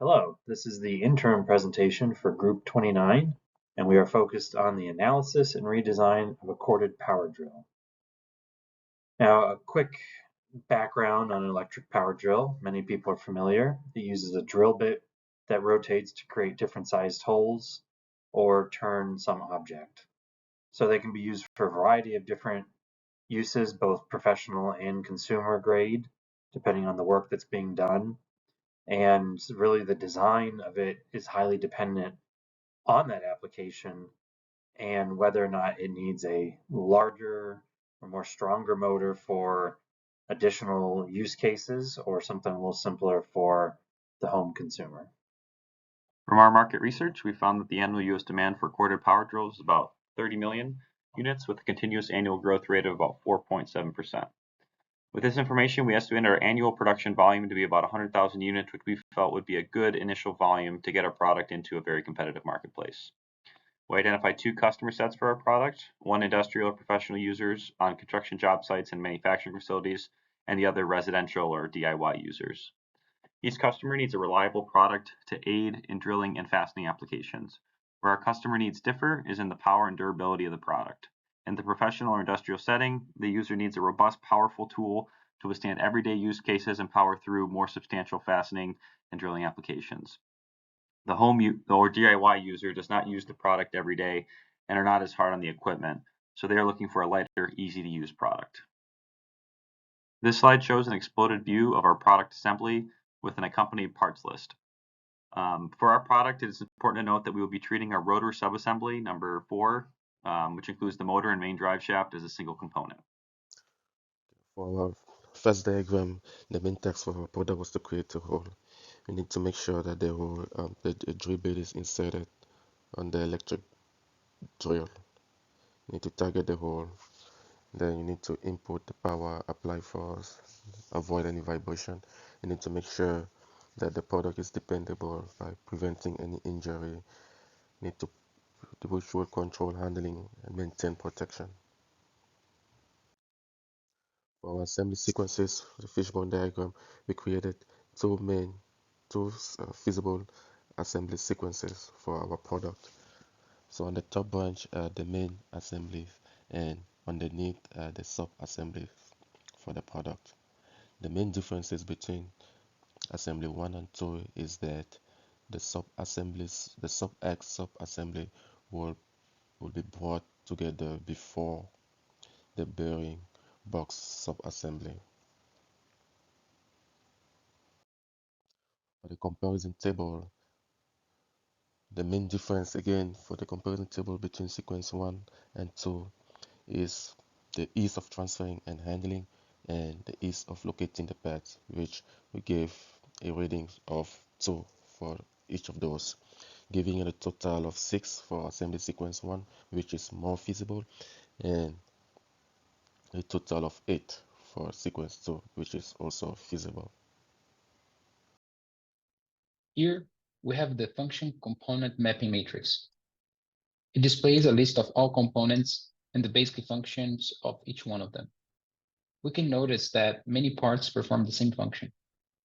Hello, this is the interim presentation for Group 29, and we are focused on the analysis and redesign of a corded power drill. Now, a quick background on an electric power drill. Many people are familiar. It uses a drill bit that rotates to create different sized holes or turn some object. So they can be used for a variety of different uses, both professional and consumer grade, depending on the work that's being done. And really the design of it is highly dependent on that application and whether or not it needs a larger or more stronger motor for additional use cases or something a little simpler for the home consumer. From our market research, we found that the annual U.S. demand for corded power drills is about 30 million units with a continuous annual growth rate of about 4.7%. With this information, we estimate our annual production volume to be about 100,000 units, which we felt would be a good initial volume to get our product into a very competitive marketplace. We identified two customer sets for our product, one industrial or professional users on construction job sites and manufacturing facilities, and the other residential or DIY users. Each customer needs a reliable product to aid in drilling and fastening applications. Where our customer needs differ is in the power and durability of the product. In the professional or industrial setting, the user needs a robust, powerful tool to withstand everyday use cases and power through more substantial fastening and drilling applications. The home or DIY user does not use the product every day and are not as hard on the equipment, so they are looking for a lighter, easy-to-use product. This slide shows an exploded view of our product assembly with an accompanied parts list. For our product, it is important to note that we will be treating our rotor subassembly number 4, which includes the motor and main drive shaft, as a single component. For our first diagram, the main task for our product was to create a hole. We need to make sure that the hole, the drill bit is inserted on the electric drill. You need to target the hole. Then you need to input the power, apply force, avoid any vibration. You need to make sure that the product is dependable by preventing any injury. You need to visual control handling and maintain protection. For our assembly sequences, for the fishbone diagram, we created two feasible assembly sequences for our product. So on the top branch are the main assemblies, and underneath the sub assemblies for the product. The main differences between assembly 1 and 2 is that the sub X sub assembly will be brought together before the bearing box sub assembly. For the comparison table, the main difference again for the comparison table between sequence 1 and 2 is the ease of transferring and handling and the ease of locating the pads, which we gave a rating of 2 for each of those, giving it a total of 6 for assembly sequence 1, which is more feasible, and a total of 8 for sequence 2, which is also feasible. Here we have the function component mapping matrix. It displays a list of all components and the basic functions of each one of them. We can notice that many parts perform the same function,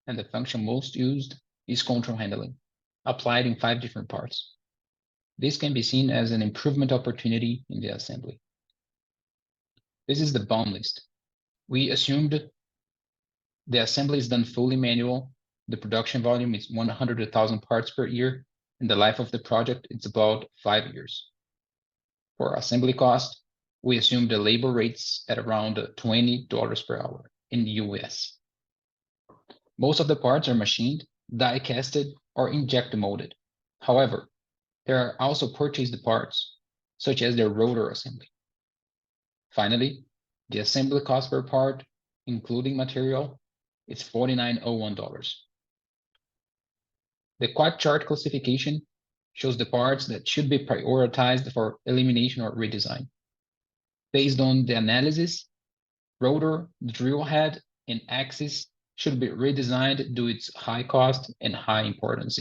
and the function most used is control handling, applied in 5 different parts. This can be seen as an improvement opportunity in the assembly. This is the BOM list. We assumed the assembly is done fully manual. The production volume is 100,000 parts per year, and the life of the project is about 5 years. For assembly cost, we assume the labor rates at around $20 per hour in the US. Most of the parts are machined, die casted, or inject molded. However, there are also purchased parts, such as the rotor assembly. Finally, the assembly cost per part, including material, is $49.01. The quad chart classification shows the parts that should be prioritized for elimination or redesign. Based on the analysis, rotor, drill head, and axis should be redesigned due to its high cost and high importance.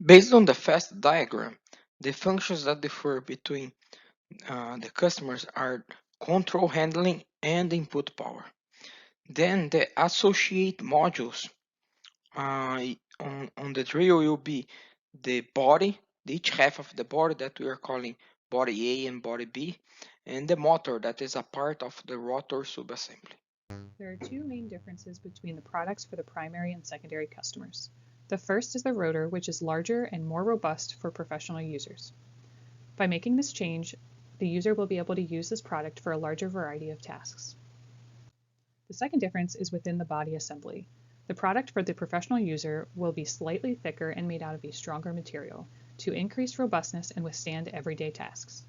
Based on the fast diagram, the functions that differ between the customers are control handling and input power. Then the associate modules on the drill will be the body, each half of the body that we are calling body A and body B, and the motor that is a part of the rotor subassembly. There are two main differences between the products for the primary and secondary customers. The first is the rotor, which is larger and more robust for professional users. By making this change, the user will be able to use this product for a larger variety of tasks. The second difference is within the body assembly. The product for the professional user will be slightly thicker and made out of a stronger material to increase robustness and withstand everyday tasks.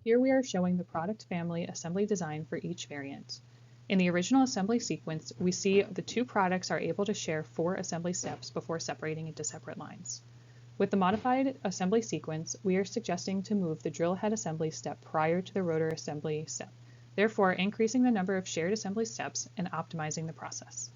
Here we are showing the product family assembly design for each variant. In the original assembly sequence, we see the two products are able to share 4 assembly steps before separating into separate lines. With the modified assembly sequence, we are suggesting to move the drill head assembly step prior to the rotor assembly step, therefore increasing the number of shared assembly steps and optimizing the process.